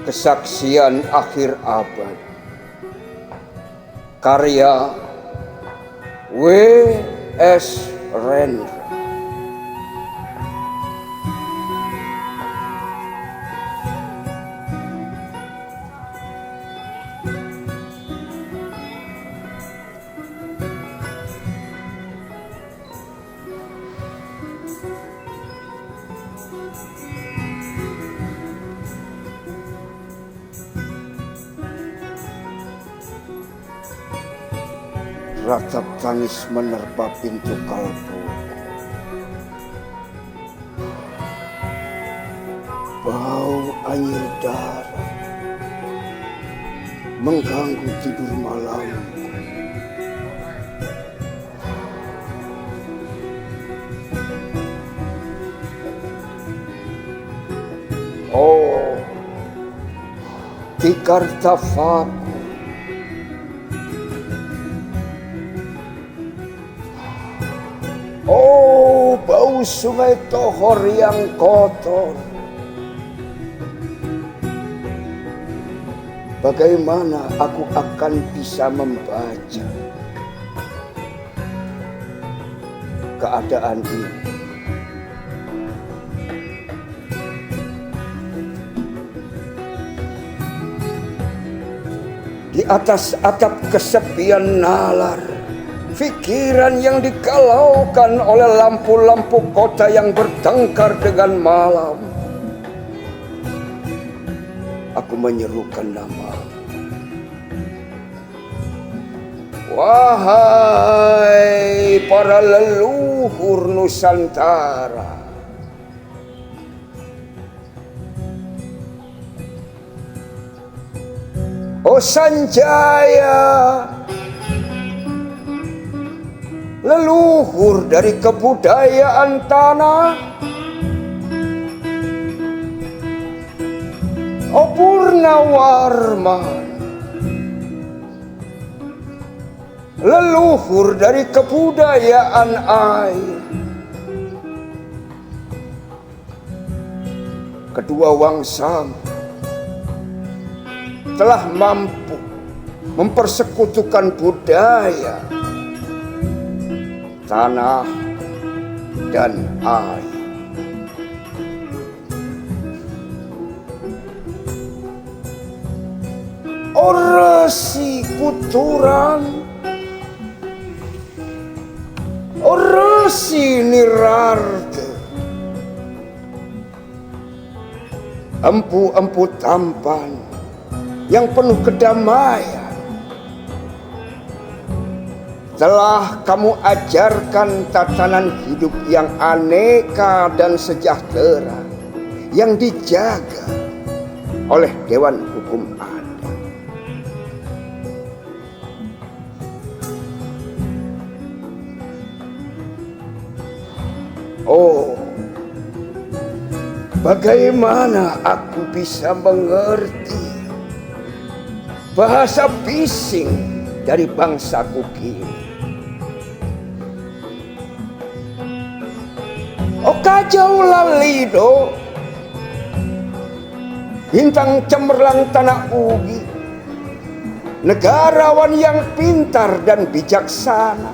Kesaksian Akhir Abad, karya W.S. Rendra. Ratap tangis menerpa pintu kalbu. Bau anyir darah mengganggu tidur malamku. Oh, tikar tafaku, oh, bau sungai Tohor yang kotor. Bagaimana aku akan bisa membaca keadaan ini? Di atas atap kesepian nalar, pikiran yang dikalaukan oleh lampu-lampu kota yang bertengkar dengan malam. Aku menyerukan nama. Wahai para leluhur Nusantara, oh Sanjaya, leluhur dari kebudayaan tanah, oh Purnawarman, leluhur dari kebudayaan air. Kedua wangsamu telah mampu mempersekutukan budaya, tanah, dan air. Oh Resi Kuturan, oh Resi Nirarta, empu-empu tampan yang penuh kedamaian, telah kamu ajarkan tatanan hidup yang aneka dan sejahtera yang dijaga oleh Dewan Hukum Adat. Oh, bagaimana aku bisa mengerti bahasa bising dari bangsaku kini? Oh kajau lalido, bintang cemerlang tanah ugi, negarawan yang pintar dan bijaksana,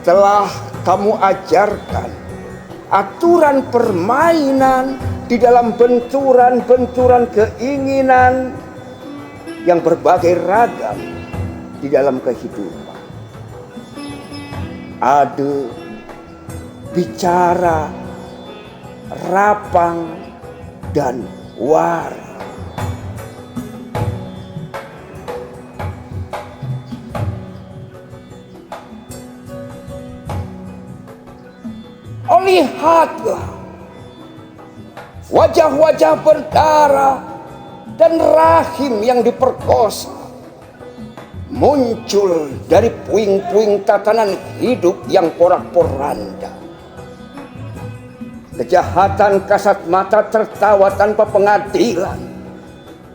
telah kamu ajarkan aturan permainan di dalam benturan-benturan keinginan yang berbagai ragam di dalam kehidupan. Adu, bicara, rapang, dan war. Oh lihatlah, wajah-wajah berdarah dan rahim yang diperkosa muncul dari puing-puing tatanan hidup yang porak-poranda. Kejahatan kasat mata tertawa tanpa pengadilan.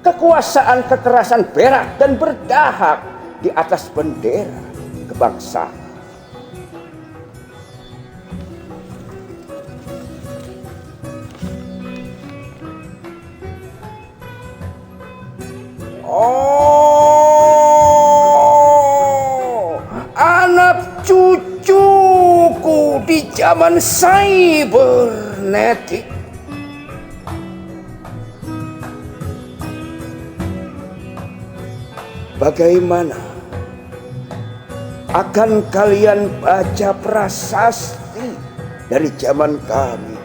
Kekuasaan kekerasan berak dan berdahak di atas bendera kebangsaan. zaman cybernetik, bagaimana akan kalian baca prasasti dari zaman kami?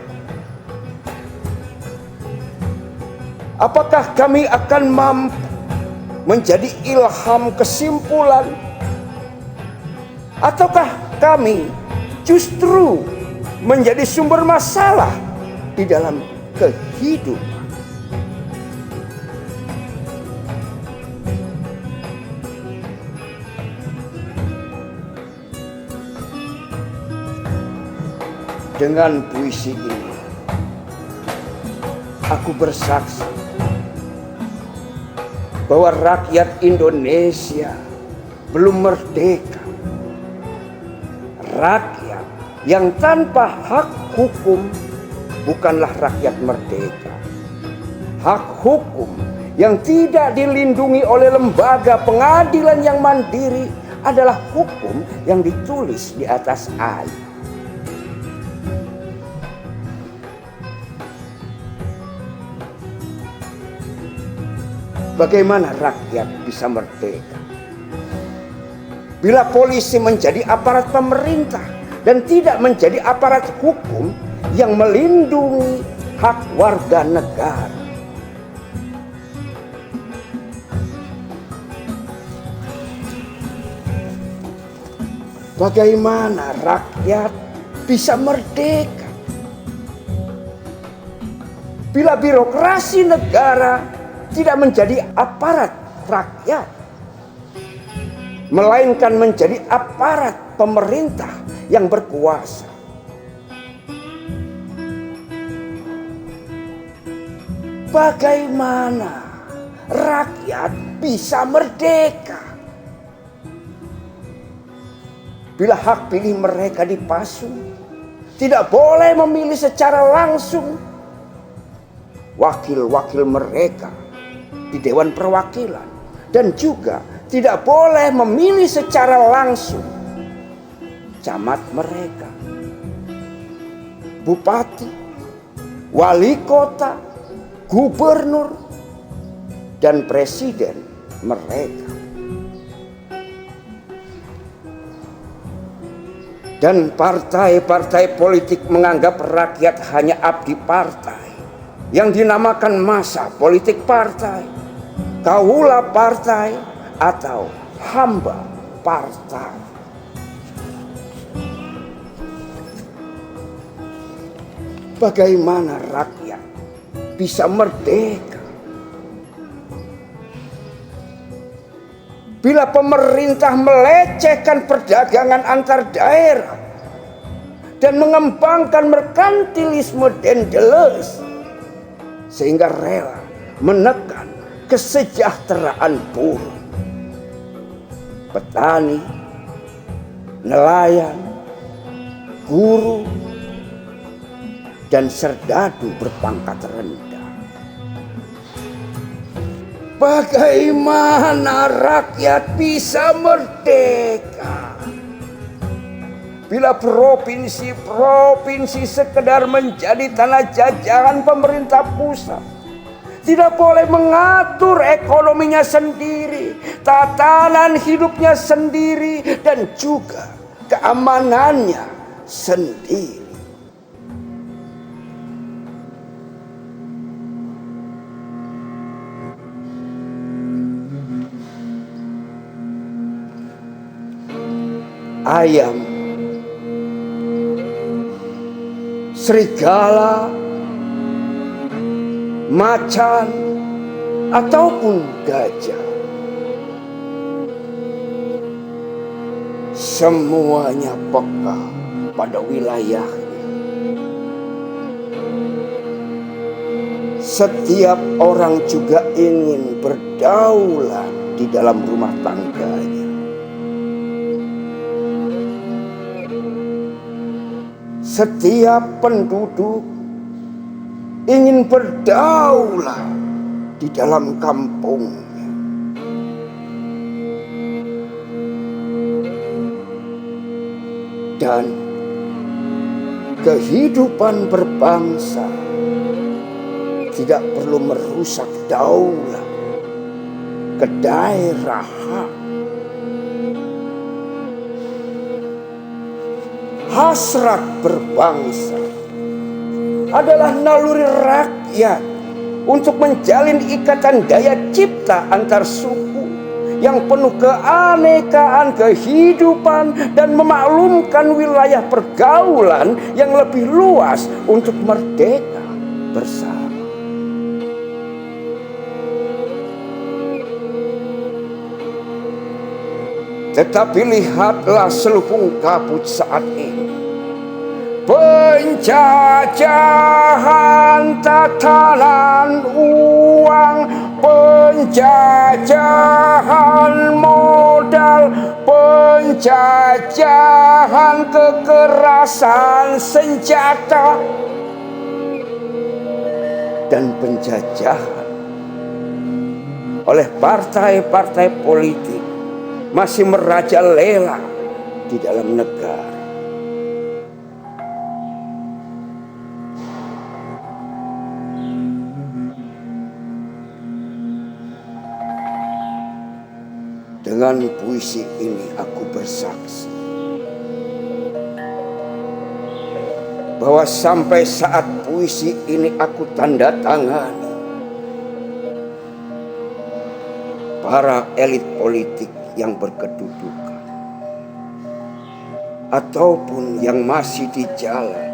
Apakah kami akan mampu menjadi ilham kesimpulan? Ataukah kami justru menjadi sumber masalah di dalam kehidupan? Dengan puisi ini, aku bersaksi bahwa rakyat Indonesia belum merdeka. Rakyat yang tanpa hak hukum bukanlah rakyat merdeka. Hak hukum yang tidak dilindungi oleh lembaga pengadilan yang mandiri adalah hukum yang ditulis di atas air. Bagaimana rakyat bisa merdeka bila polisi menjadi aparat pemerintah dan tidak menjadi aparat hukum yang melindungi hak warga negara? Bagaimana rakyat bisa merdeka bila birokrasi negara tidak menjadi aparat rakyat, melainkan menjadi aparat pemerintah yang berkuasa? Bagaimana rakyat bisa merdeka bila hak pilih mereka dipasung? Tidak boleh memilih secara langsung wakil-wakil mereka di Dewan Perwakilan, dan juga tidak boleh memilih secara langsung camat mereka, bupati, wali kota, gubernur, dan presiden mereka. Dan partai-partai politik menganggap rakyat hanya abdi partai yang dinamakan massa politik partai, kaula partai, atau hamba partai. Bagaimana rakyat bisa merdeka bila pemerintah melecehkan perdagangan antar daerah dan mengembangkan merkantilisme dan Deleuze, sehingga rela menekan kesejahteraan buruh, petani, nelayan, guru, dan serdadu berpangkat rendah? Bagaimana rakyat bisa merdeka bila provinsi-provinsi sekedar menjadi tanah jajahan pemerintah pusat? Tidak boleh mengatur ekonominya sendiri, tatanan hidupnya sendiri, dan juga keamanannya sendiri. Ayam, serigala, macan, ataupun gajah, semuanya peka pada wilayahnya. Setiap orang juga ingin berdaulat di dalam rumah tangganya. Setiap penduduk ingin berdaulat di dalam kampungnya. Dan kehidupan berbangsa tidak perlu merusak daulat, kedaerahan. Hasrat berbangsa adalah naluri rakyat untuk menjalin ikatan daya cipta antar suku yang penuh keanekaan kehidupan dan memaklumkan wilayah pergaulan yang lebih luas untuk merdeka bersama. Tetapi lihatlah selubung kabut saat ini. Penjajahan tatanan uang, penjajahan modal, penjajahan kekerasan senjata, dan penjajahan oleh partai-partai politik masih merajalela di dalam negara. Dengan puisi ini aku bersaksi bahwa sampai saat puisi ini aku tanda tangani, para elit politik yang berkedudukan ataupun yang masih di jalan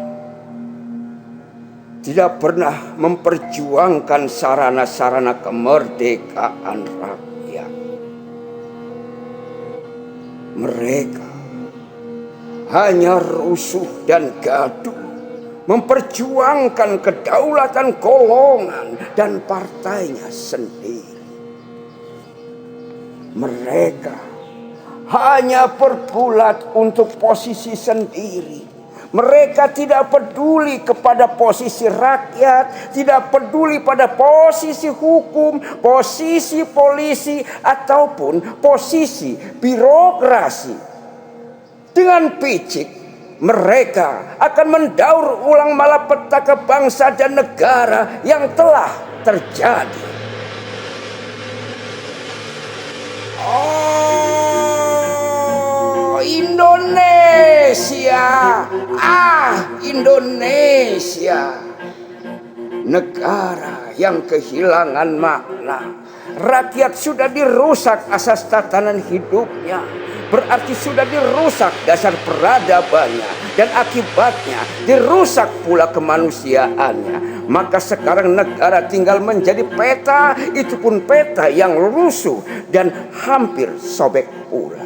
tidak pernah memperjuangkan sarana-sarana kemerdekaan rakyat. Mereka hanya rusuh dan gaduh, memperjuangkan kedaulatan golongan dan partainya sendiri. Mereka hanya berbulat untuk posisi sendiri. Mereka tidak peduli kepada posisi rakyat, tidak peduli pada posisi hukum, posisi polisi, ataupun posisi birokrasi. Dengan picik, mereka akan mendaur ulang malapetaka bangsa dan negara yang telah terjadi. Oh, Indonesia, Indonesia, negara yang kehilangan makna. Rakyat sudah dirusak asas tatanan hidupnya, berarti sudah dirusak dasar peradabannya, dan akibatnya dirusak pula kemanusiaannya. Maka sekarang negara tinggal menjadi peta, itu pun peta yang rusuh dan hampir sobek pula.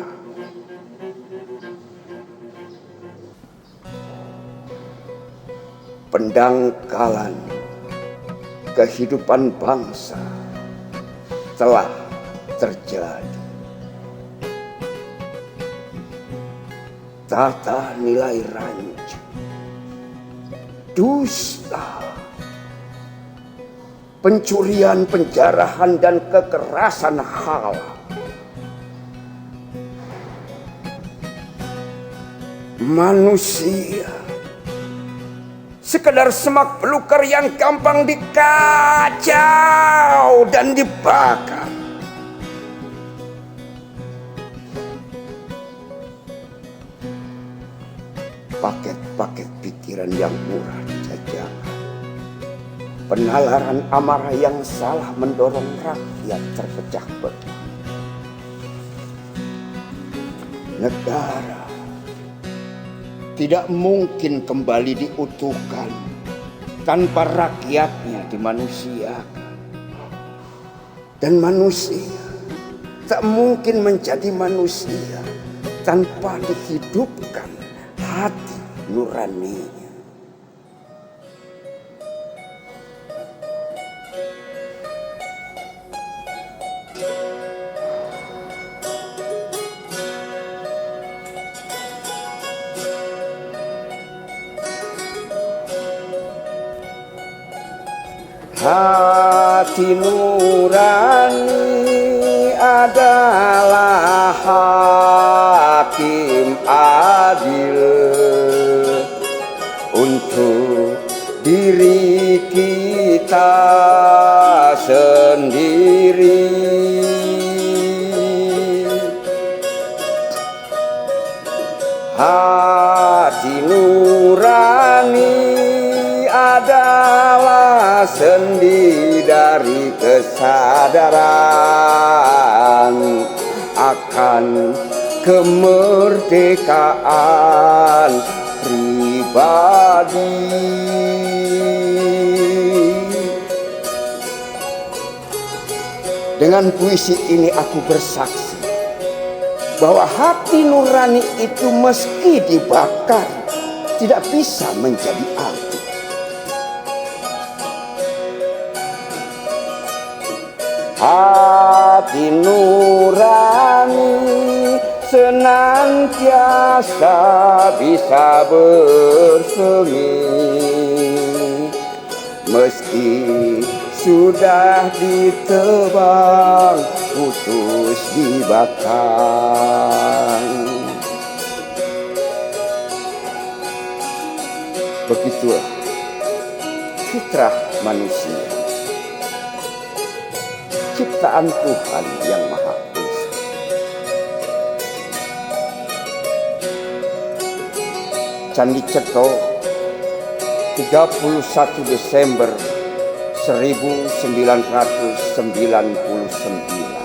Pendangkalan kehidupan bangsa telah terjadi. Tata nilai rancu, dusta, pencurian, penjarahan, dan kekerasan hawa, manusia sekedar semak belukar yang gampang dikacau dan dibakar. Paket-paket pikiran yang murah dijajakan, penalaran amarah yang salah mendorong rakyat terpecah belah. Negara tidak mungkin kembali diutuhkan tanpa rakyatnya dimanusiakan. Dan manusia tak mungkin menjadi manusia tanpa dihidupkan hati nuraninya. Hati nurani adalah hakim adil Hati nurani adalah sendi dari kesadaran akan kemerdekaan pribadi. Dengan puisi ini aku bersaksi bahwa hati nurani itu meski dibakar tidak bisa menjadi api. Hati nurani senantiasa bisa bersemi meski sudah ditebang, putus dibakar. Begitulah fitrah manusia, ciptaan Tuhan yang Maha Esa. Candi Ceto, 31 Desember 1999.